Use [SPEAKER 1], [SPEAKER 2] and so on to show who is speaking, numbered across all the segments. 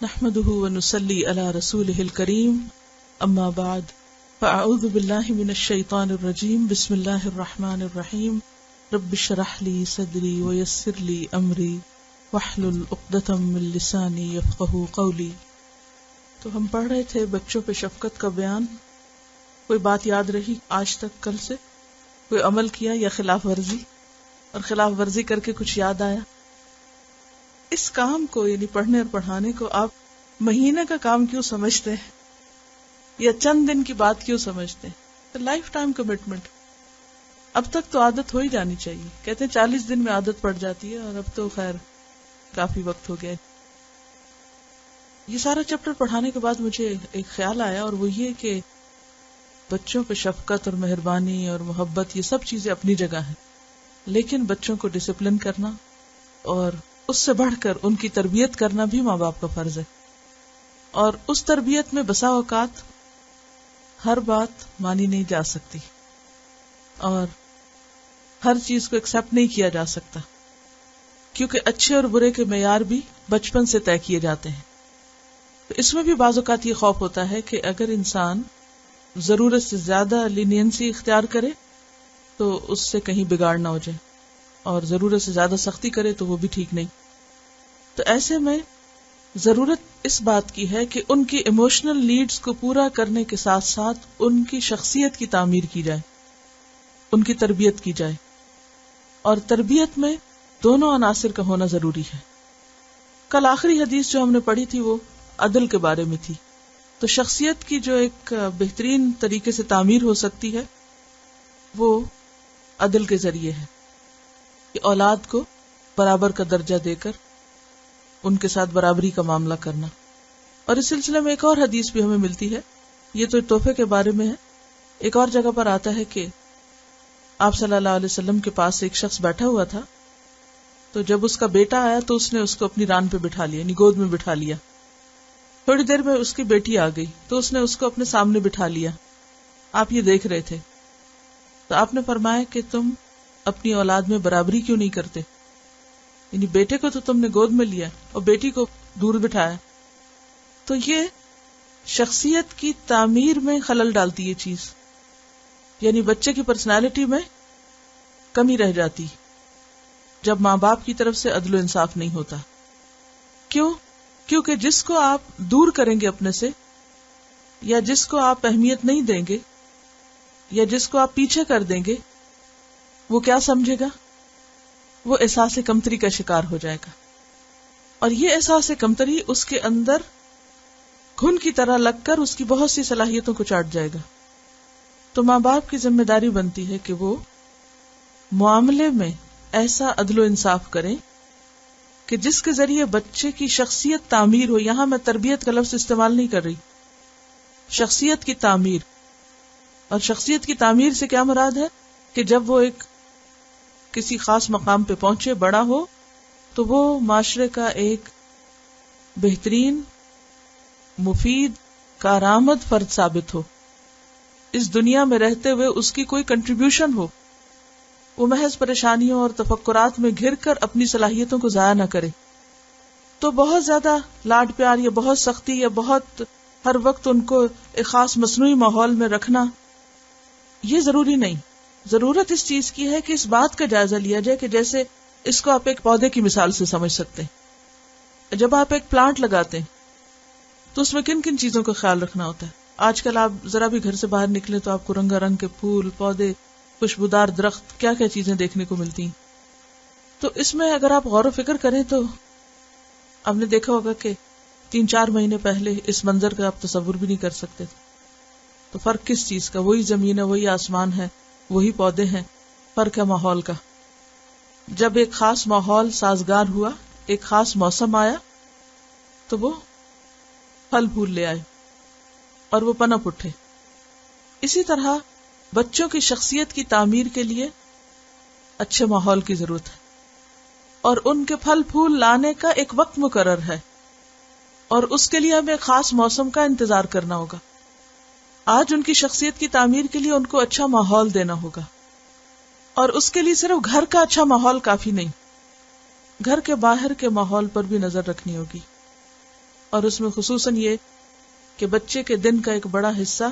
[SPEAKER 1] نحمده ونصلي على رسوله الكريم اما بعد فاعوذ بالله من الشيطان الرجيم بسم الله الرحمن الرحيم رب اشرح لي صدري ويسر لي امري واحلل عقدة من لساني يفقهوا قولي. تو ہم پڑھ رہے تھے بچوں پہ شفقت کا بیان. کوئی بات یاد رہی آج تک کل سے؟ کوئی عمل کیا یا خلاف ورزی؟ اور خلاف ورزی کر کے کچھ یاد آیا؟ اس کام کو یعنی پڑھنے اور پڑھانے کو آپ مہینے کا کام کیوں سمجھتے ہیں یا چند دن کی بات کیوں سمجھتے ہیں؟ Life time commitment. اب تک تو عادت ہو ہی جانی چاہیے. کہتے ہیں 40 دن میں عادت پڑ جاتی ہے اور اب تو خیر کافی وقت ہو گیا. یہ سارا چیپٹر پڑھانے کے بعد مجھے ایک خیال آیا اور وہ یہ کہ بچوں پہ شفقت اور مہربانی اور محبت یہ سب چیزیں اپنی جگہ ہیں، لیکن بچوں کو ڈسپلن کرنا اور اس سے بڑھ کر ان کی تربیت کرنا بھی ماں باپ کا فرض ہے. اور اس تربیت میں بسا اوقات ہر بات مانی نہیں جا سکتی اور ہر چیز کو ایکسپٹ نہیں کیا جا سکتا، کیونکہ اچھے اور برے کے معیار بھی بچپن سے طے کیے جاتے ہیں. تو اس میں بھی بعض اوقات یہ خوف ہوتا ہے کہ اگر انسان ضرورت سے زیادہ لینینسی اختیار کرے تو اس سے کہیں بگاڑ نہ ہو جائے، اور ضرورت سے زیادہ سختی کرے تو وہ بھی ٹھیک نہیں. تو ایسے میں ضرورت اس بات کی ہے کہ ان کی ایموشنل نیڈز کو پورا کرنے کے ساتھ ساتھ ان کی شخصیت کی تعمیر کی جائے، ان کی تربیت کی جائے. اور تربیت میں دونوں عناصر کا ہونا ضروری ہے. کل آخری حدیث جو ہم نے پڑھی تھی وہ عدل کے بارے میں تھی. تو شخصیت کی جو ایک بہترین طریقے سے تعمیر ہو سکتی ہے وہ عدل کے ذریعے ہے، کہ اولاد کو برابر کا درجہ دے کر ان کے ساتھ برابری کا معاملہ کرنا. اور اس سلسلے میں ایک اور حدیث بھی ہمیں ملتی ہے. یہ تو تحفے کے بارے میں ہے. ایک اور جگہ پر آتا ہے کہ آپ صلی اللہ علیہ وسلم کے پاس ایک شخص بیٹھا ہوا تھا، تو جب اس کا بیٹا آیا تو اس نے اس کو اپنی ران پہ بٹھا لیا، یعنی گود میں بٹھا لیا. تھوڑی دیر میں اس کی بیٹی آ گئی تو اس نے اس کو اپنے سامنے بٹھا لیا. آپ یہ دیکھ رہے تھے تو آپ نے فرمایا کہ تم اپنی اولاد میں برابری کیوں نہیں کرتے؟ یعنی بیٹے کو تو تم نے گود میں لیا اور بیٹی کو دور بٹھایا. تو یہ شخصیت کی تعمیر میں خلل ڈالتی ہے چیز، یعنی بچے کی پرسنالٹی میں کمی رہ جاتی جب ماں باپ کی طرف سے عدل و انصاف نہیں ہوتا. کیونکہ جس کو آپ دور کریں گے اپنے سے، یا جس کو آپ اہمیت نہیں دیں گے، یا جس کو آپ پیچھے کر دیں گے، وہ کیا سمجھے گا؟ وہ احساس کمتری کا شکار ہو جائے گا. اور یہ احساس کمتری اس کے اندر گھن کی طرح لگ کر اس کی بہت سی صلاحیتوں کو چاٹ جائے گا. تو ماں باپ کی ذمہ داری بنتی ہے کہ وہ معاملے میں ایسا عدل و انصاف کریں کہ جس کے ذریعے بچے کی شخصیت تعمیر ہو. یہاں میں تربیت کا لفظ استعمال نہیں کر رہی، شخصیت کی تعمیر. اور شخصیت کی تعمیر سے کیا مراد ہے؟ کہ جب وہ ایک کسی خاص مقام پہ پہنچے، بڑا ہو، تو وہ معاشرے کا ایک بہترین، مفید، کارآمد فرد ثابت ہو. اس دنیا میں رہتے ہوئے اس کی کوئی کنٹریبیوشن ہو، وہ محض پریشانیوں اور تفکرات میں گھر کر اپنی صلاحیتوں کو ضائع نہ کرے. تو بہت زیادہ لاڈ پیار یا بہت سختی یا بہت ہر وقت ان کو ایک خاص مصنوعی ماحول میں رکھنا یہ ضروری نہیں. ضرورت اس چیز کی ہے کہ اس بات کا جائزہ لیا جائے کہ جیسے اس کو آپ ایک پودے کی مثال سے سمجھ سکتے ہیں. جب آپ ایک پلانٹ لگاتے ہیں تو اس میں کن کن چیزوں کا خیال رکھنا ہوتا ہے؟ آج کل آپ ذرا بھی گھر سے باہر نکلے تو آپ کو رنگا رنگ کے پھول، پودے، خوشبودار درخت، کیا کیا چیزیں دیکھنے کو ملتی ہیں. تو اس میں اگر آپ غور و فکر کریں تو آپ نے دیکھا ہوگا کہ 3-4 مہینے پہلے اس منظر کا آپ تصور بھی نہیں کر سکتے تھے. تو فرق کس چیز کا؟ وہی زمین ہے، وہی آسمان ہے، وہی پودے ہیں. فرق ہے ماحول کا. جب ایک خاص ماحول سازگار ہوا، ایک خاص موسم آیا تو وہ پھل پھول لے آئے اور وہ پنپ اٹھے. اسی طرح بچوں کی شخصیت کی تعمیر کے لیے اچھے ماحول کی ضرورت ہے، اور ان کے پھل پھول لانے کا ایک وقت مقرر ہے، اور اس کے لیے ہمیں خاص موسم کا انتظار کرنا ہوگا. آج ان کی شخصیت کی تعمیر کے لیے ان کو اچھا ماحول دینا ہوگا، اور اس کے لیے صرف گھر کا اچھا ماحول کافی نہیں، گھر کے باہر کے ماحول پر بھی نظر رکھنی ہوگی. اور اس میں خصوصاً یہ کہ بچے کے دن کا ایک بڑا حصہ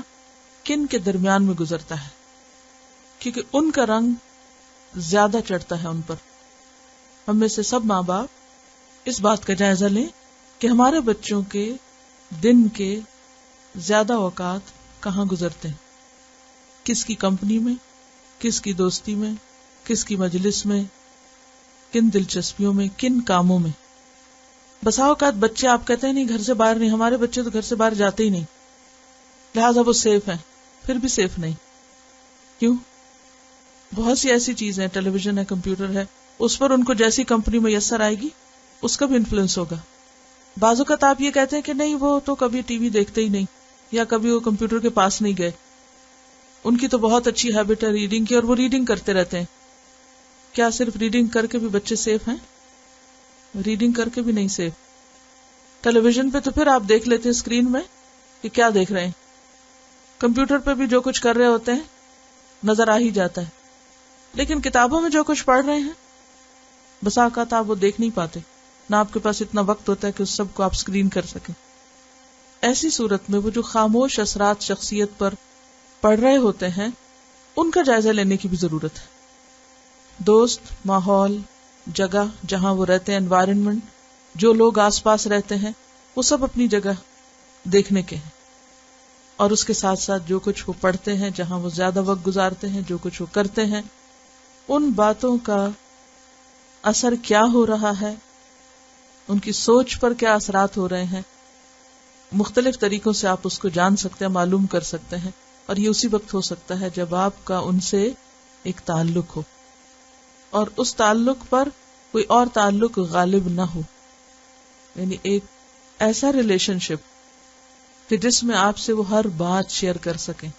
[SPEAKER 1] کن کے درمیان میں گزرتا ہے، کیونکہ ان کا رنگ زیادہ چڑھتا ہے ان پر. ہم میں سے سب ماں باپ اس بات کا جائزہ لیں کہ ہمارے بچوں کے دن کے زیادہ اوقات کہاں گزرتے ہیں، کس کی کمپنی میں، کس کی دوستی میں، کس کی مجلس میں، کن دلچسپیوں میں، کن کاموں میں. بسا اوقات بچے آپ کہتے ہیں نہیں گھر سے باہر نہیں، ہمارے بچے تو گھر سے باہر جاتے ہی نہیں، لہٰذا وہ سیف ہیں. پھر بھی سیف نہیں. کیوں؟ بہت سی ایسی چیزیں، ٹیلی ویژن ہے، کمپیوٹر ہے، اس پر ان کو جیسی کمپنی میسر آئے گی اس کا بھی انفلوئنس ہوگا. بعض اوقات آپ یہ کہتے ہیں کہ نہیں وہ تو کبھی ٹی وی دیکھتے ہی نہیں، یا کبھی وہ کمپیوٹر کے پاس نہیں گئے، ان کی تو بہت اچھی ہیبٹ ہے ریڈنگ کی اور وہ ریڈنگ کرتے رہتے ہیں. کیا صرف ریڈنگ کر کے بھی بچے سیف ہیں؟ ریڈنگ کر کے بھی نہیں سیف. ٹیلی ویژن پہ تو پھر آپ دیکھ لیتے ہیں اسکرین میں کہ کیا دیکھ رہے ہیں، کمپیوٹر پہ بھی جو کچھ کر رہے ہوتے ہیں نظر آ ہی جاتا ہے، لیکن کتابوں میں جو کچھ پڑھ رہے ہیں بسا اوقات آپ وہ دیکھ نہیں پاتے، نہ آپ کے پاس اتنا وقت ہوتا ہے کہ اس سب کو آپ اسکرین کر سکیں. ایسی صورت میں وہ جو خاموش اثرات شخصیت پر پڑھ رہے ہوتے ہیں ان کا جائزہ لینے کی بھی ضرورت ہے. دوست، ماحول، جگہ جہاں وہ رہتے ہیں، انوائرنمنٹ، جو لوگ آس پاس رہتے ہیں، وہ سب اپنی جگہ دیکھنے کے ہیں، اور اس کے ساتھ ساتھ جو کچھ وہ پڑھتے ہیں، جہاں وہ زیادہ وقت گزارتے ہیں، جو کچھ وہ کرتے ہیں، ان باتوں کا اثر کیا ہو رہا ہے، ان کی سوچ پر کیا اثرات ہو رہے ہیں. مختلف طریقوں سے آپ اس کو جان سکتے ہیں، معلوم کر سکتے ہیں، اور یہ اسی وقت ہو سکتا ہے جب آپ کا ان سے ایک تعلق ہو اور اس تعلق پر کوئی اور تعلق غالب نہ ہو، یعنی ایک ایسا ریلیشن شپ کہ جس میں آپ سے وہ ہر بات شیئر کر سکیں.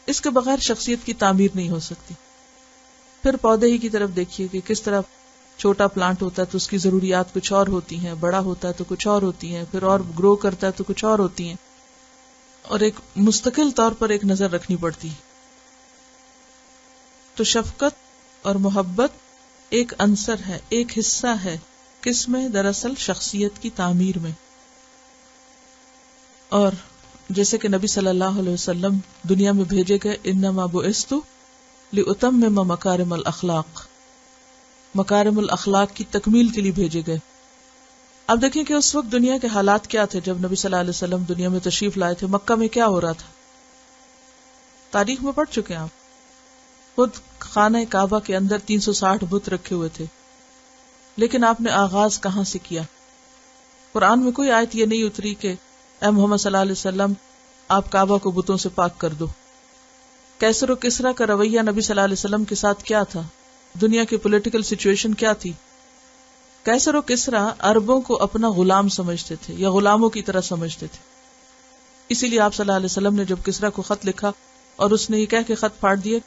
[SPEAKER 1] اس کے بغیر شخصیت کی تعمیر نہیں ہو سکتی. پھر پودے ہی کی طرف دیکھیے کہ کس طرح چھوٹا پلانٹ ہوتا ہے تو اس کی ضروریات کچھ اور ہوتی ہیں، بڑا ہوتا ہے تو کچھ اور ہوتی ہیں، پھر اور گرو کرتا ہے تو کچھ اور ہوتی ہیں، اور ایک مستقل طور پر ایک نظر رکھنی پڑتی ہے. تو شفقت اور محبت ایک عنصر ہے، ایک حصہ ہے، کس میں؟ دراصل شخصیت کی تعمیر میں. اور جیسے کہ نبی صلی اللہ علیہ وسلم دنیا میں بھیجے گئے، انما بعثت لأتمم مکارم الاخلاق، مکارم الاخلاق کی تکمیل کے لیے بھیجے گئے. اب دیکھیں کہ اس وقت دنیا کے حالات کیا تھے جب نبی صلی اللہ علیہ وسلم دنیا میں تشریف لائے تھے. مکہ میں کیا ہو رہا تھا تاریخ میں پڑھ چکے ہیں آپ. خود خانہ کعبہ کے اندر 360 بت رکھے ہوئے تھے، لیکن آپ نے آغاز کہاں سے کیا؟ قرآن میں کوئی آیت یہ نہیں اتری کہ اے محمد صلی اللہ علیہ وسلم آپ کعبہ کو بتوں سے پاک کر دو. کیسر و کسرا کا رویہ نبی صلی اللہ علیہ وسلم کے ساتھ کیا تھا؟ دنیا کی پولیٹیکل سچویشن کیا تھی؟ کیسر و کسرا عربوں کو اپنا غلام سمجھتے تھے یا غلاموں کی طرح سمجھتے تھے. اسی لیے آپ صلی اللہ علیہ وسلم نے جب کسرا کو خط لکھا اور اس نے یہ کہہ کے خط پھاڑ دیا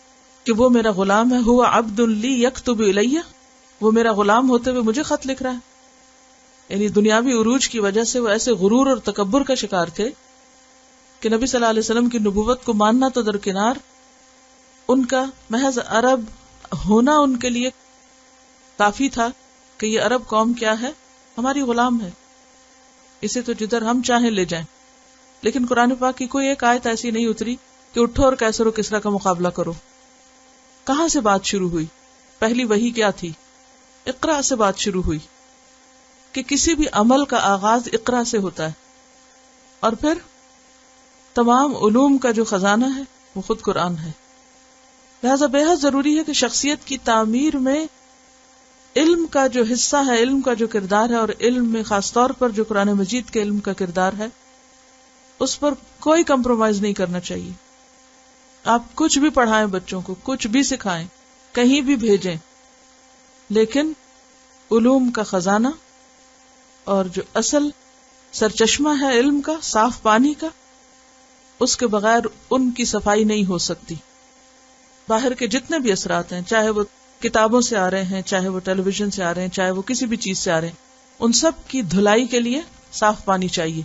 [SPEAKER 1] کہ وہ میرا غلام ہے، ہوا عبد لی یکتب الیہ، وہ میرا غلام ہوتے ہوئے مجھے خط لکھ رہا ہے. یعنی دنیاوی عروج کی وجہ سے وہ ایسے غرور اور تکبر کا شکار تھے کہ نبی صلی اللہ علیہ وسلم کی نبوت کو ماننا تو درکنار، ان کا محض عرب ہونا ان کے لیے کافی تھا کہ یہ عرب قوم کیا ہے؟ ہماری غلام ہے، اسے تو جدھر ہم چاہیں لے جائیں. لیکن قرآن پاک کی کوئی ایک آیت ایسی نہیں اتری کہ اٹھو اور کیسر و کسرا کا مقابلہ کرو. کہاں سے بات شروع ہوئی؟ پہلی وحی کیا تھی؟ اقرا سے بات شروع ہوئی کہ کسی بھی عمل کا آغاز اقرا سے ہوتا ہے، اور پھر تمام علوم کا جو خزانہ ہے وہ خود قرآن ہے. لہذا بے حد ضروری ہے کہ شخصیت کی تعمیر میں علم کا جو حصہ ہے، علم کا جو کردار ہے، اور علم میں خاص طور پر جو قرآن مجید کے علم کا کردار ہے، اس پر کوئی کمپرومائز نہیں کرنا چاہیے. آپ کچھ بھی پڑھائیں بچوں کو، کچھ بھی سکھائیں، کہیں بھی بھیجیں، لیکن علوم کا خزانہ اور جو اصل سرچشمہ ہے علم کا، صاف پانی کا، اس کے بغیر ان کی صفائی نہیں ہو سکتی. باہر کے جتنے بھی اثرات ہیں، چاہے وہ کتابوں سے آ رہے ہیں، چاہے وہ ٹیلی ویژن سے آ رہے ہیں، چاہے وہ کسی بھی چیز سے آ رہے ہیں، ان سب کی دھلائی کے لیے صاف پانی چاہیے،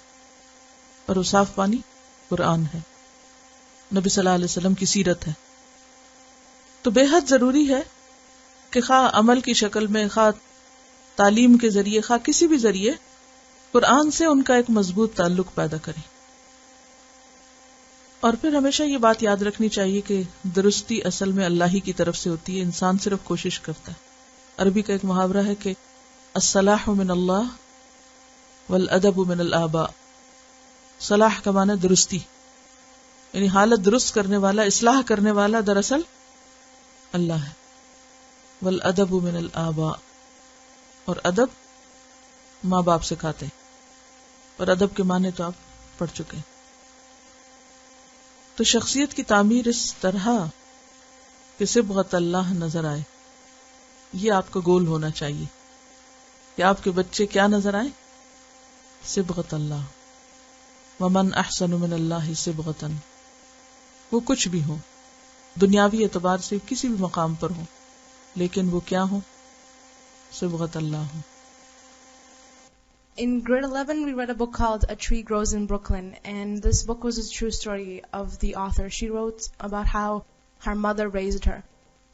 [SPEAKER 1] اور وہ صاف پانی قرآن ہے، نبی صلی اللہ علیہ وسلم کی سیرت ہے. تو بے حد ضروری ہے کہ خواہ عمل کی شکل میں، خواہ تعلیم کے ذریعے، خواہ کسی بھی ذریعے قرآن سے ان کا ایک مضبوط تعلق پیدا کریں. اور پھر ہمیشہ یہ بات یاد رکھنی چاہیے کہ درستی اصل میں اللہ ہی کی طرف سے ہوتی ہے، انسان صرف کوشش کرتا ہے. عربی کا ایک محاورہ ہے کہ الصلاح من اللہ والادب من الآباء. صلاح کا معنی درستی، یعنی حالت درست کرنے والا، اصلاح کرنے والا دراصل اللہ ہے. والادب من الآباء، اور ادب ماں باپ سکھاتے ہیں، اور ادب کے معنی تو آپ پڑھ چکے ہیں. تو شخصیت کی تعمیر اس طرح کہ صبغت اللہ نظر آئے، یہ آپ کا گول ہونا چاہیے کہ آپ کے بچے کیا نظر آئے؟ صبغت اللہ. ومن احسن من اللہ صبغۃ، وہ کچھ بھی ہو، دنیاوی اعتبار سے کسی بھی مقام پر ہو، لیکن وہ کیا ہو؟ صبغت اللہ ہو.
[SPEAKER 2] In grade 11, we read a book called A Tree Grows in Brooklyn, and this book was a true story of the author. She wrote about how her mother raised her,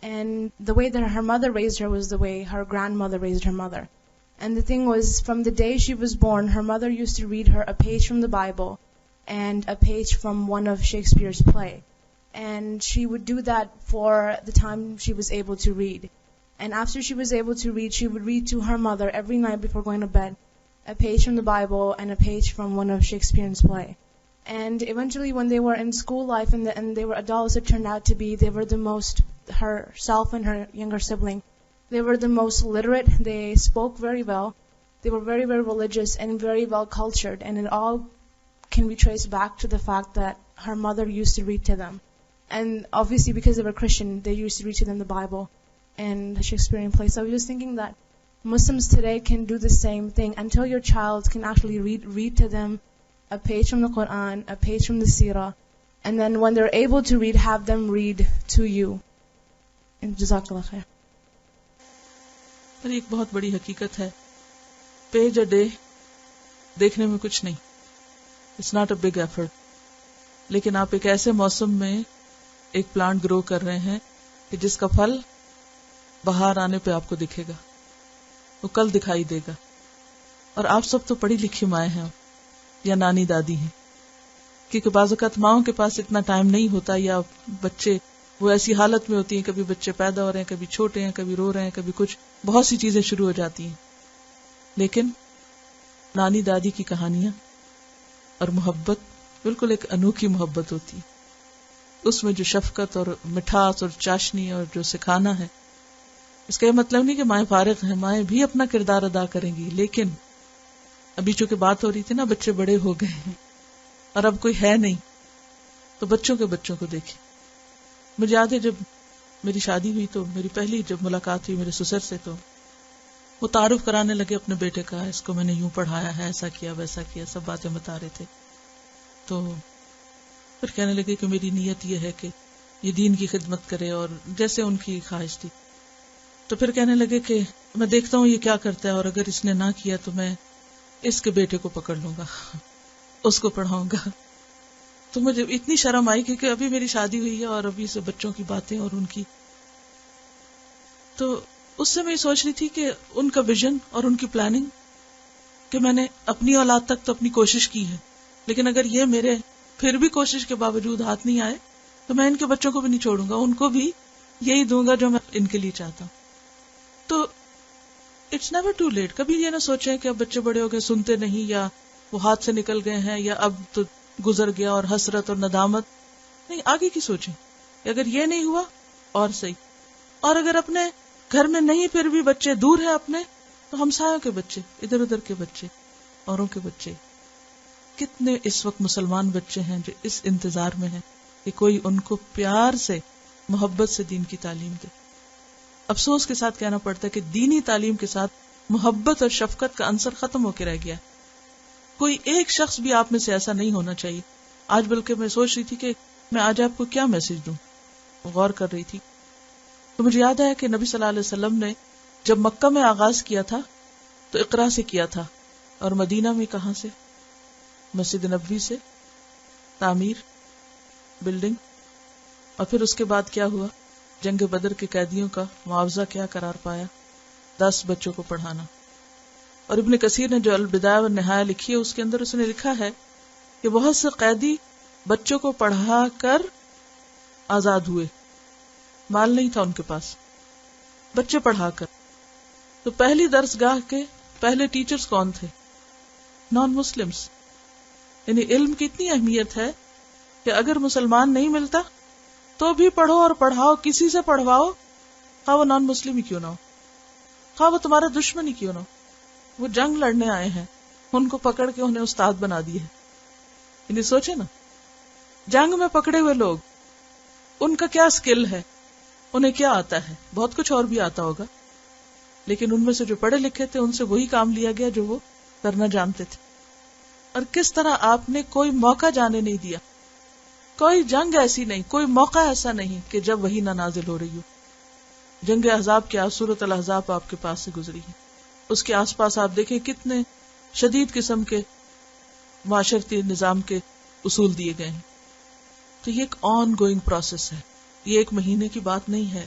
[SPEAKER 2] and the way that her mother raised her was the way her grandmother raised her mother. And the thing was, from the day she was born, her mother used to read her a page from the Bible and a page from one of Shakespeare's play. And she would do that for the time she was able to read. And after she was able to read, she would read to her mother every night before going to bed a page from the Bible and a page from one of Shakespeare's play. And eventually when they were in school life and they were adults, it turned out to be they were the most, herself and her younger sibling, they were the most literate. They spoke very well. They were very, very religious and very well cultured. And it all can be traced back to the fact that her mother used to read to them. And obviously because they were Christian, they used to read to them the Bible and the Shakespearean plays. So I was just thinking that Muslims today can do the same thing until your child can actually read to them a page from the Quran, a page from the Seerah, and then when they're able to read, have them read to you. Jazakallah khair.
[SPEAKER 1] ایک بہت بڑی حقیقت ہے، page a day دیکھنے میں کچھ نہیں، it's not a big effort, لیکن آپ ایک ایسے موسم میں ایک پلانٹ گرو کر رہے ہیں کہ جس کا پھل بہار آنے پہ آپ کو دکھے گا، وہ کل دکھائی دے گا. اور آپ سب تو پڑھی لکھی مائیں ہیں یا نانی دادی ہیں، کیونکہ بعض اوقات ماؤں کے پاس اتنا ٹائم نہیں ہوتا، یا بچے وہ ایسی حالت میں ہوتی ہیں، کبھی بچے پیدا ہو رہے ہیں، کبھی چھوٹے ہیں، کبھی رو رہے ہیں، کبھی کچھ، بہت سی چیزیں شروع ہو جاتی ہیں. لیکن نانی دادی کی کہانیاں اور محبت بالکل ایک انوکھی محبت ہوتی ہے، اس میں جو شفقت اور مٹھاس اور چاشنی اور جو سکھانا ہے. اس کا یہ مطلب نہیں کہ مائیں فارغ ہیں، مائیں بھی اپنا کردار ادا کریں گی، لیکن ابھی چونکہ بات ہو رہی تھی نا، بچے بڑے ہو گئے ہیں اور اب کوئی ہے نہیں، تو بچوں کے بچوں کو دیکھیں. مجھے یاد ہے جب میری شادی ہوئی تو میری پہلی جب ملاقات ہوئی میرے سسر سے، تو وہ تعارف کرانے لگے اپنے بیٹے کا، اس کو میں نے یوں پڑھایا ہے، ایسا کیا ویسا کیا، سب باتیں بتا رہے تھے. تو پھر کہنے لگے کہ میری نیت یہ ہے کہ یہ دین کی خدمت کرے، اور جیسے ان کی خواہش تھی. تو پھر کہنے لگے کہ میں دیکھتا ہوں یہ کیا کرتا ہے، اور اگر اس نے نہ کیا تو میں اس کے بیٹے کو پکڑ لوں گا، اس کو پڑھاؤں گا. تو مجھے اتنی شرم آئی کیونکہ ابھی میری شادی ہوئی ہے اور ابھی سے بچوں کی باتیں اور ان کی. تو اس سے میں یہ سوچ رہی تھی کہ ان کا ویژن اور ان کی پلاننگ، کہ میں نے اپنی اولاد تک تو اپنی کوشش کی ہے، لیکن اگر یہ میرے پھر بھی کوشش کے باوجود ہاتھ نہیں آئے تو میں ان کے بچوں کو بھی نہیں چھوڑوں گا، ان کو بھی یہی دوں گا جو میں ان کے لیے چاہتا ہوں. تو اٹس نیور ٹو لیٹ. کبھی یہ نہ سوچیں کہ اب بچے بڑے ہو گئے، سنتے نہیں، یا وہ ہاتھ سے نکل گئے ہیں، یا اب تو گزر گیا، اور حسرت اور ندامت نہیں. آگے کی سوچیں کہ اگر یہ نہیں ہوا اور صحیح، اور اگر اپنے گھر میں نہیں پھر بھی بچے دور ہیں اپنے، تو ہمسایوں کے بچے، ادھر ادھر کے بچے، اوروں کے بچے. کتنے اس وقت مسلمان بچے ہیں جو اس انتظار میں ہیں کہ کوئی ان کو پیار سے، محبت سے دین کی تعلیم دے. افسوس کے ساتھ کہنا پڑتا ہے کہ دینی تعلیم کے ساتھ محبت اور شفقت کا عنصر ختم ہو کے رہ گیا. کوئی ایک شخص بھی آپ میں سے ایسا نہیں ہونا چاہیے. آج بلکہ میں سوچ رہی تھی کہ میں آج آپ کو کیا میسج دوں، غور کر رہی تھی تو مجھے یاد آیا کہ نبی صلی اللہ علیہ وسلم نے جب مکہ میں آغاز کیا تھا تو اقرا سے کیا تھا، اور مدینہ میں کہاں سے؟ مسجد نبوی سے، تعمیر، بلڈنگ. اور پھر اس کے بعد کیا ہوا؟ جنگ بدر کے قیدیوں کا معاوضہ کیا قرار پایا؟ 10 بچوں کو پڑھانا. اور ابن کثیر نے جو البدایہ والنہایہ لکھی ہے اس کے اندر اس نے لکھا ہے کہ بہت سے قیدی بچوں کو پڑھا کر آزاد ہوئے، مال نہیں تھا ان کے پاس، بچے پڑھا کر. تو پہلی درس گاہ کے پہلے ٹیچرز کون تھے؟ Non Muslims. یعنی علم کی اتنی اہمیت ہے کہ اگر مسلمان نہیں ملتا تو بھی پڑھو اور پڑھاؤ، کسی سے پڑھواؤ، خواہ وہ نان مسلم ہی کیوں نہ ہو، خواہ وہ تمہارا دشمن ہی کیوں نہ ہو. وہ جنگ لڑنے آئے ہیں، ان کو پکڑ کے انہیں استاد بنا دیے. یعنی سوچے نا، جنگ میں پکڑے ہوئے لوگ، ان کا کیا سکل ہے، انہیں کیا آتا ہے؟ بہت کچھ اور بھی آتا ہوگا، لیکن ان میں سے جو پڑھے لکھے تھے ان سے وہی کام لیا گیا جو وہ کرنا جانتے تھے. اور کس طرح آپ نے کوئی موقع جانے نہیں دیا، کوئی جنگ ایسی نہیں، کوئی موقع ایسا نہیں کہ جب وہی نہ نازل ہو رہی ہو. جنگ احزاب کیا، سورۃ الاحزاب آپ کے پاس سے گزری ہے، اس کے آس پاس آپ دیکھیں کتنے شدید قسم کے معاشرتی نظام کے اصول دیے گئے ہیں. تو یہ ایک آن گوئنگ پروسیس ہے، یہ ایک مہینے کی بات نہیں ہے.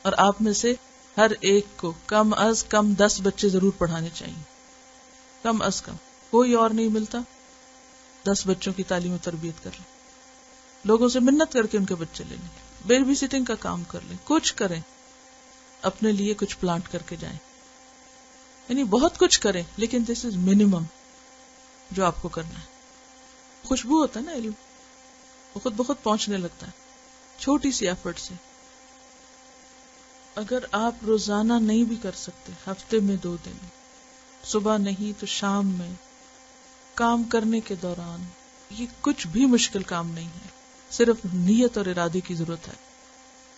[SPEAKER 1] اور آپ میں سے ہر ایک کو کم از کم 10 بچے ضرور پڑھانے چاہیے، کم از کم. کوئی اور نہیں ملتا، 10 بچوں کی تعلیم و تربیت کر لیں، لوگوں سے منت کر کے ان کے بچے لے لیں، بیبی سٹنگ کا کام کر لیں، کچھ کریں، اپنے لیے کچھ پلانٹ کر کے جائیں. یعنی بہت کچھ کریں، لیکن دس از منیمم جو آپ کو کرنا ہے. خوشبو ہوتا ہے نا علم، وہ خود بخود پہنچنے لگتا ہے چھوٹی سی ایفرٹ سے. اگر آپ روزانہ نہیں بھی کر سکتے، ہفتے میں 2 دن، صبح نہیں تو شام میں، کام کرنے کے دوران، یہ کچھ بھی مشکل کام نہیں ہے، صرف نیت اور ارادے کی ضرورت ہے.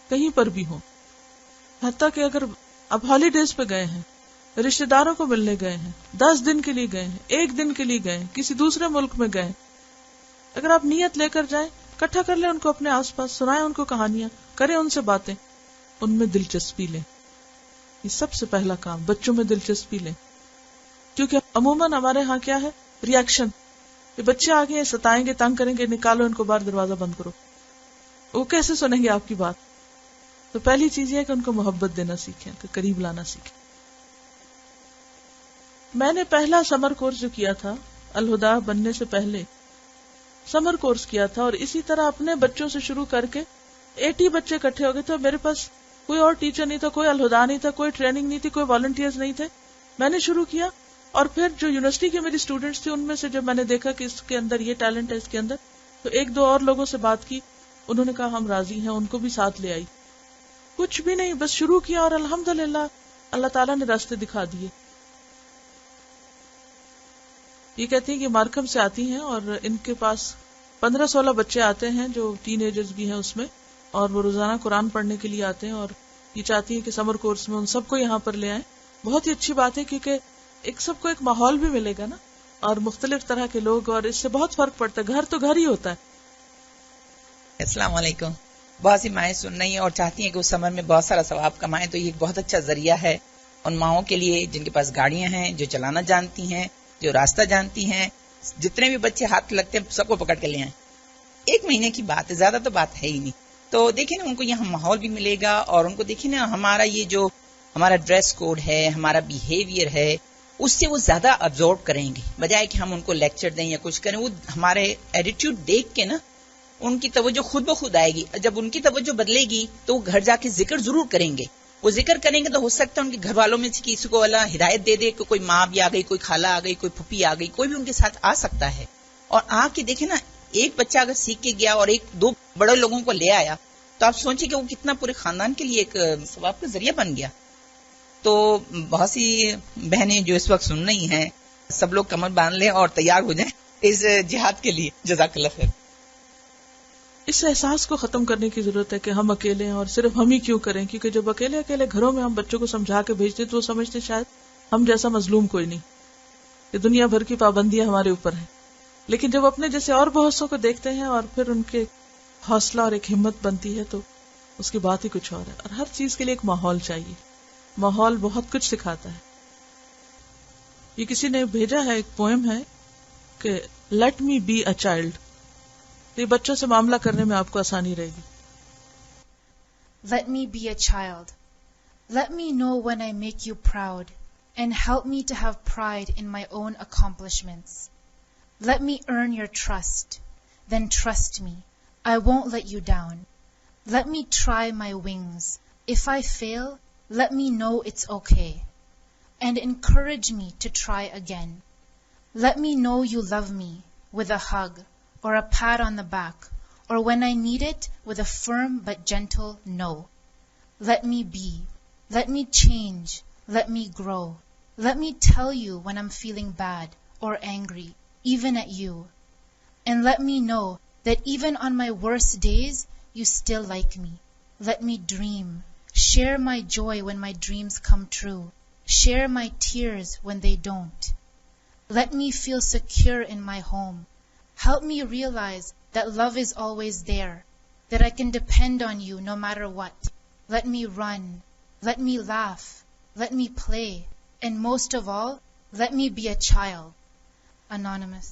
[SPEAKER 1] کہیں پر بھی ہو، حتیٰ کہ اگر آپ ہالیڈیز پہ گئے ہیں، رشتہ داروں کو ملنے گئے ہیں، 10 دن کے لیے گئے ہیں، 1 دن کے لیے گئے ہیں، کسی دوسرے ملک میں گئے، اگر آپ نیت لے کر جائیں، اکٹھا کر لیں ان کو اپنے آس پاس، سنائیں ان کو کہانیاں، کریں ان سے باتیں، ان میں دلچسپی لیں. یہ سب سے پہلا کام، بچوں میں دلچسپی لیں. کیونکہ عموماً ہمارے ہاں کیا ہے، ریاکشن، کہ بچے آگے ستائیں گے، تنگ کریں گے، نکالو ان کو باہر، دروازہ بند کرو. وہ کیسے سنیں گے آپ کی بات؟ تو پہلی چیز یہ ہے کہ ان کو محبت دینا سیکھیں، کہ قریب لانا سیکھیں. میں نے پہلا سمر کورس جو کیا تھا الہدا بننے سے پہلے، سمر کورس کیا تھا، اور اسی طرح اپنے بچوں سے شروع کر کے 80 بچے اکٹھے ہو گئے تھے. میرے پاس کوئی اور ٹیچر نہیں تھا، کوئی الہدا نہیں تھا، کوئی ٹریننگ نہیں تھی، کوئی والنٹیئرز نہیں تھے. میں نے شروع کیا، اور پھر جو یونیورسٹی کے میری اسٹوڈنٹس تھے ان میں سے جب میں نے دیکھا کہ اس کے اندر یہ ٹیلنٹ ہے اس کے اندر، تو 1-2 اور لوگوں سے بات کی، انہوں نے کہا ہم راضی ہیں، ان کو بھی ساتھ لے آئی. کچھ بھی نہیں، بس شروع کیا، اور الحمدللہ اللہ تعالیٰ نے راستے دکھا دیے. یہ کہتی ہیں کہ مارکم سے آتی ہیں، اور ان کے پاس 15-16 بچے آتے ہیں جو ٹین ایجرز بھی ہیں اس میں، اور وہ روزانہ قرآن پڑھنے کے لیے آتے ہیں، اور یہ چاہتی ہیں کہ سمر کورس میں ان سب کو یہاں پر لے آئیں. بہت ہی اچھی بات ہے، کیونکہ ایک سب کو ایک ماحول بھی ملے گا نا، اور مختلف طرح کے لوگ، اور اس سے بہت فرق پڑتا ہے. گھر تو گھر ہی ہوتا ہے.
[SPEAKER 3] السلام علیکم. بہت سی مائیں سن رہی ہیں اور چاہتی ہیں کہ اس سمر میں بہت سارا ثواب کمائیں، تو یہ ایک بہت اچھا ذریعہ ہے ان ماؤں کے لیے جن کے پاس گاڑیاں ہیں، جو چلانا جانتی ہیں، جو راستہ جانتی ہیں. جتنے بھی بچے ہاتھ لگتے ہیں سب کو پکڑ کے لے آئیں. 1 مہینے کی بات ہے، زیادہ تو بات ہے ہی نہیں. تو دیکھیں نا، ان کو یہاں ماحول بھی ملے گا، اور ان کو دیکھیں نا ہمارا یہ جو ہمارا ڈریس کوڈ ہے، ہمارا بیہیویئر ہے، اس سے وہ زیادہ ابزارو کریں گے، بجائے کہ ہم ان کو لیکچر دیں یا کچھ کریں. وہ ہمارے ایٹیٹیوڈ دیکھ کے نا ان کی توجہ خود بخود آئے گی. جب ان کی توجہ بدلے گی تو وہ گھر جا کے ذکر ضرور کریں گے. وہ ذکر کریں گے تو ہو سکتا ہے ان کے گھر والوں میں سے کسی کو اللہ ہدایت دے دے کہ کوئی ماں بھی آ گئی، کوئی خالہ آ گئی، کوئی پھپھی آ گئی، کوئی بھی ان کے ساتھ آ سکتا ہے. اور آ کے دیکھیں نا، ایک بچہ اگر سیکھ کے گیا اور 1-2 بڑے لوگوں کو لے آیا، تو آپ سوچیں کہ وہ کتنا پورے خاندان کے لیے ایک ثواب کا ذریعہ بن گیا. تو بہت سی بہنیں جو اس وقت سن رہی ہیں، سب لوگ کمر باندھ لیں اور تیار ہو جائیں اس جہاد کے لیے. جزاک اللہ خیر.
[SPEAKER 1] اس احساس کو ختم کرنے کی ضرورت ہے کہ ہم اکیلے ہیں، اور صرف ہم ہی کیوں کریں. کیونکہ جب اکیلے گھروں میں ہم بچوں کو سمجھا کے بھیجتے تو وہ سمجھتے شاید ہم جیسا مظلوم کوئی نہیں، کہ دنیا بھر کی پابندیاں ہمارے اوپر ہیں. لیکن جب اپنے جیسے اور بہت سو کو دیکھتے ہیں اور پھر ان کے حوصلہ اور ایک ہمت بنتی ہے، تو اس کی بات ہی کچھ اور ہے. اور ہر چیز کے لیے ایک ماحول چاہیے. ماحول بہت کچھ سکھاتا ہے. یہ کسی نے بھیجا ہے، ایک پوئم ہے کہ let me be a child. یہ بچوں سے معاملہ کرنے میں آپ کو آسانی رہے گی.
[SPEAKER 4] Let me be a child. Let me know when I make you proud, and help me to have pride in my own accomplishments. Let me earn your trust, then trust me. I won't let you down. Let me try my wings. If I fail, let me know it's okay. And encourage me to try again. Let me know you love me with a hug or a pat on the back, or when I need it, with a firm but gentle no. Let me be. Let me change. Let me grow. Let me tell you when I'm feeling bad or angry, even at you. And let me know that even on my worst days, you still like me. Let me dream. Share my joy when my dreams come true. Share my tears when they don't. Let me feel secure in my home. Help me realize that love is always there, that I can depend on you no matter what. Let me run. Let me laugh. Let me play. And most of all, let me be a child. Anonymous.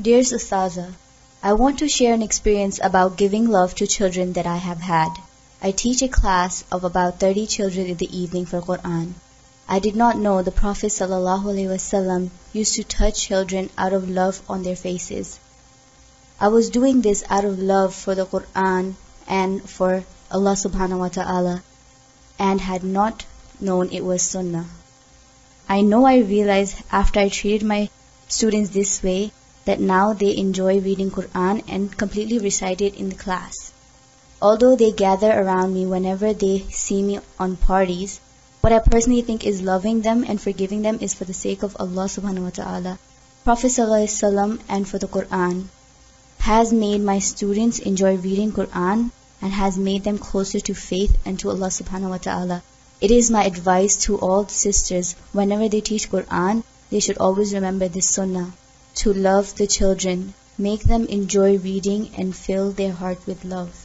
[SPEAKER 5] Dear Ustaza, I want to share an experience about giving love to children that I have had. I teach a class of about 30 children in the evening for Quran. I did not know the Prophet ﷺ used to touch children out of love on their faces. I was doing this out of love for the Quran and for Allah subhanahu wa ta'ala, and had not known it was sunnah. I know I realized after I treated my students this way that now they enjoy reading Quran and completely recite it in the class. Although they gather around me whenever they see me on parties, what I personally think is loving them and forgiving them is for the sake of Allah subhanahu wa ta'ala, Prophet sallallahu alaihi wasallam, and for the Quran, has made my students enjoy reading Quran and has made them closer to faith and to Allah subhanahu wa ta'ala. It is my advice to all sisters, whenever they teach Quran, they should always remember this sunnah, to love the children, make them enjoy reading and fill their heart with love.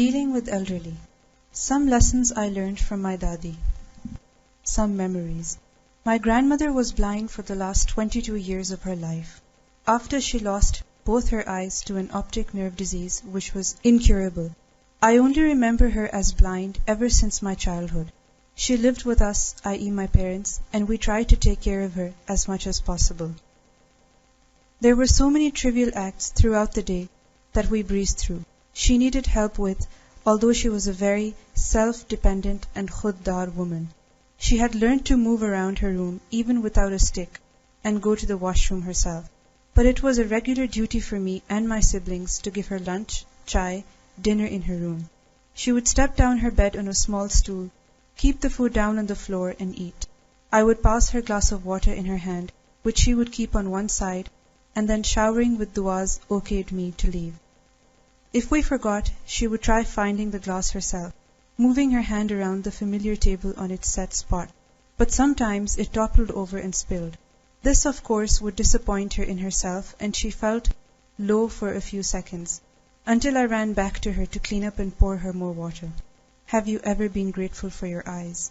[SPEAKER 6] Dealing with elderly. Some lessons I learned from my dadi. Some memories. My grandmother was blind for the last 22 years of her life. After she lost both her eyes to an optic nerve disease which was incurable, I only remember her as blind ever since my childhood. She lived with us, i.e. my parents, and we tried to take care of her as much as possible. There were so many trivial acts throughout the day that we breezed through. She needed help with, although she was a very self-dependent and khuddar woman. She had learned to move around her room even without a stick and go to the washroom herself. But it was a regular duty for me and my siblings to give her lunch, chai, dinner in her room. She would step down her bed on a small stool, keep the food down on the floor and eat. I would pass her glass of water in her hand, which she would keep on one side, and then showering with du'as okayed me to leave. If we forgot, she would try finding the glass herself, moving her hand around the familiar table on its set spot, but sometimes it toppled over and spilled. This, of course, would disappoint her in herself, and she felt low for a few seconds, until I ran back to her to clean up and pour her more water. Have you ever been grateful for your eyes?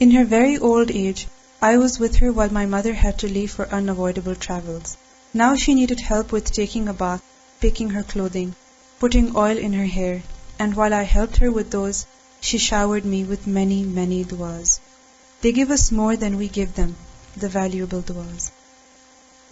[SPEAKER 6] In her very old age, I was with her while my mother had to leave for unavoidable travels. Now she needed help with taking a bath, picking her clothing, putting oil in her hair, and while I helped her with those, she showered me with many, many du'as. They give us more than we give them, the valuable du'as.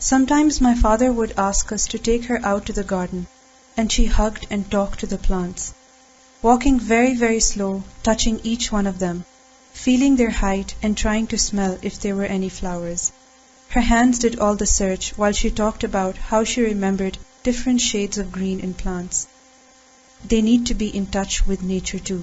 [SPEAKER 6] Sometimes my father would ask us to take her out to the garden, and she hugged and talked to the plants, walking very, very slow, touching each one of them, feeling their height and trying to smell if there were any flowers. Her hands did all the search while she talked about how she remembered different shades of green in plants. They need to be in touch with nature too.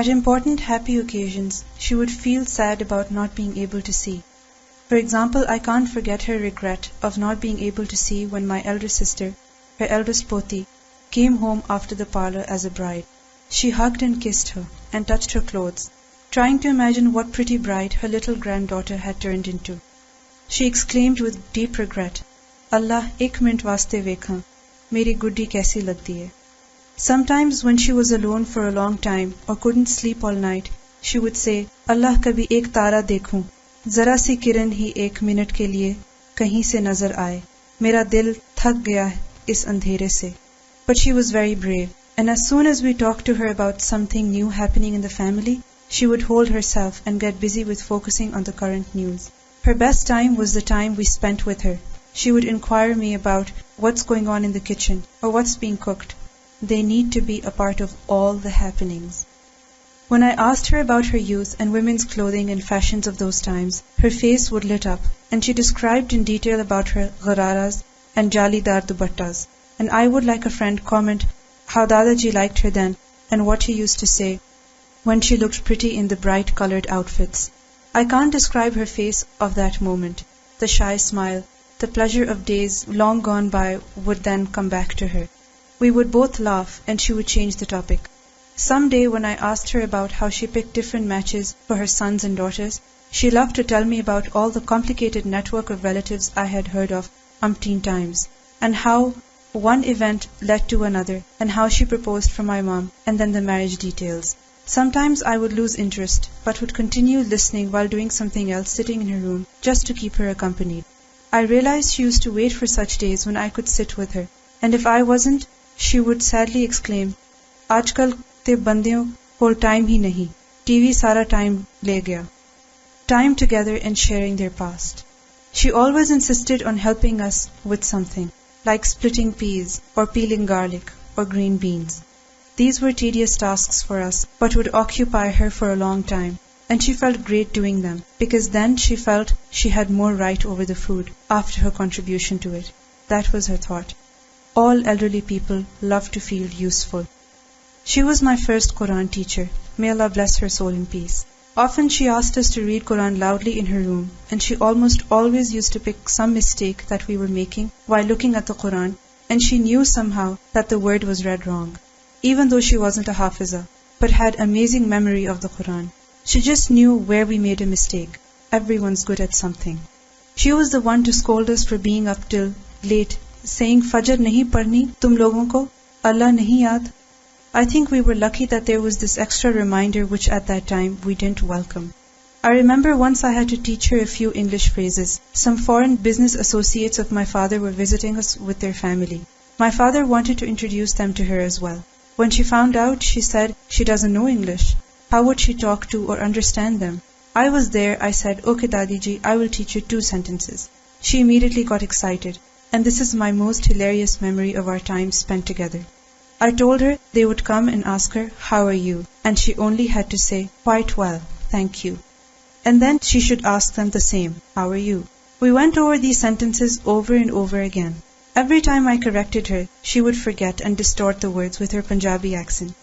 [SPEAKER 6] At important happy occasions, she would feel sad about not being able to see. For example, I can't forget her regret of not being able to see when my elder sister, her eldest poti, came home after the parlour as a bride. She hugged and kissed her and touched her clothes, trying to imagine what pretty bride her little granddaughter had turned into. She exclaimed with deep regret, Allah, ek minute vaste vekha, meri guddi kaisi lagdi hai. Sometimes when she was alone for a long time or couldn't sleep all night, she would say, Allah, kabhi ek tara dekhun, zara si kiran hi ek minute ke liye kahin se nazar aaye, mera dil thak gaya is andhere se. But she was very brave, and as soon as we talked to her about something new happening in the family, she would hold herself and get busy with focusing on the current news. Her best time was the time we spent with her. She would inquire me about what's going on in the kitchen or what's being cooked. They need to be a part of all the happenings. When I asked her about her youth and women's clothing and fashions of those times, her face would lit up, and she described in detail about her ghararas and jalidar dupattas, and I would, like a friend, comment how Dadaji liked her then and what he used to say when she looked pretty in the bright colored outfits. I can't describe her face of that moment. The shy smile, the pleasure of days long gone by would then come back to her. We would both laugh and she would change the topic. Some day when I asked her about how she picked different matches for her sons and daughters, she loved to tell me about all the complicated network of relatives I had heard of umpteen times, and how one event led to another, and how she proposed for my mom, and then the marriage details. Sometimes I would lose interest, but would continue listening while doing something else sitting in her room, just to keep her accompanied. I realized she used to wait for such days when I could sit with her, and if I wasn't, she would sadly exclaim, "Aajkal te bandiyon kol time hi nahi, TV sara time le gaya." Time together and sharing their past. She always insisted on helping us with something, like splitting peas or peeling garlic or green beans. These were tedious tasks for us, but would occupy her for a long time, and she felt great doing them, because then she felt she had more right over the food after her contribution to it. That was her thought. All elderly people love to feel useful. She was my first Quran teacher. May Allah bless her soul in peace. Often she asked us to read Quran loudly in her room, and she almost always used to pick some mistake that we were making while looking at the Quran, and she knew somehow that the word was read wrong, even though she wasn't a hafiza, but had amazing memory of the Quran. She just knew where we made a mistake. Everyone's good at something. She was the one to scold us for being up till late, saying, "Fajr nahi padni tum logon ko, Allah nahi yaad." I think we were lucky that there was this extra reminder which at that time we didn't welcome. I remember once I had to teach her a few English phrases. Some foreign business associates of my father were visiting us with their family. My father wanted to introduce them to her as well. When she found out, she said she doesn't know English. How would she talk to or understand them? I was there. I said, "Okay, Dadiji, I will teach you 2 sentences. She immediately got excited, and this is my most hilarious memory of our time spent together. I told her they would come and ask her, "How are you?" and she only had to say, "Quite well, thank you." And then she should ask them the same, "How are you?" We went over these sentences over and over again. Every time I corrected her, she would forget and distort the words with her Punjabi accent,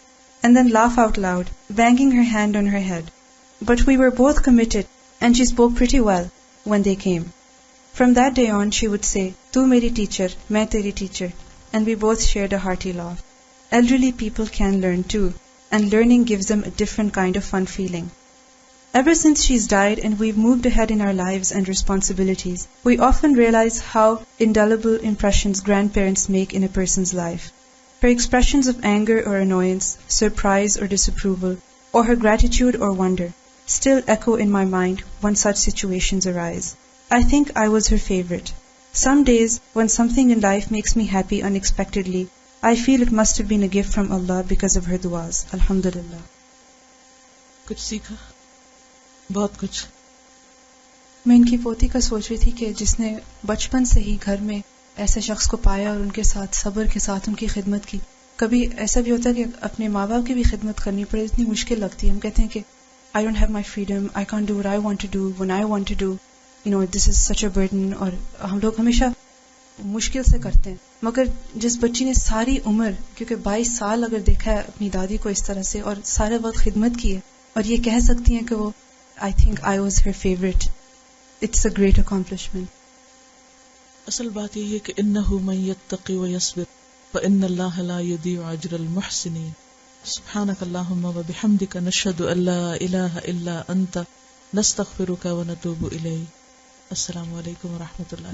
[SPEAKER 6] and then laugh out loud, banging her hand on her head. But we were both committed, and she spoke pretty well when they came. From that day on, she would say, "Tu meri teacher, main teri teacher," and we both shared a hearty laugh. Elderly people can learn too, and learning gives them a different kind of fun feeling. Ever since she's died and we've moved ahead in our lives and responsibilities, we often realize how indelible impressions grandparents make in a person's life. Her expressions of anger or annoyance, surprise or disapproval, or her gratitude or wonder still echo in my mind when such situations arise. I think I was her favorite. Some days when something in life makes me happy unexpectedly, I feel it must have been a gift from Allah because of her du'as. Alhamdulillah.
[SPEAKER 1] کچھ سیکھا؟ بہت کچھ.
[SPEAKER 6] میں ان کی پوتی کا سوچ رہی تھی کہ جس نے بچپن سے ہی گھر میں ایسے شخص کو پایا اور ان کے ساتھ صبر کے ساتھ ان کی خدمت کی. کبھی ایسا بھی ہوتا ہے کہ اپنے ماں باپ کی بھی خدمت کرنی پڑے، اتنی مشکل لگتی ہے. ہم کہتے ہیں کہ I don't have my freedom, I can't do what I want to do when I want to do, this is such a burden. اور ہم لوگ ہمیشہ مشکل سے کرتے ہیں. مگر جس بچی نے ساری عمر، کیونکہ 22 سال اگر دیکھا ہے اپنی دادی کو اس طرح سے اور سارے وقت خدمت کی ہے، اور یہ کہہ سکتی ہیں کہ وہ I think I was her favorite. It's a great accomplishment.
[SPEAKER 1] اصل بات یہ ہے کہ انہ من یتقی ویصبر فإن اللہ لا یضیع اجر المحسنین. سبحانک اللہم وبحمدک نشہد ان لا الہ الا انت نستغفرک ونتوب الیک. السلام علیکم ورحمۃ اللہ.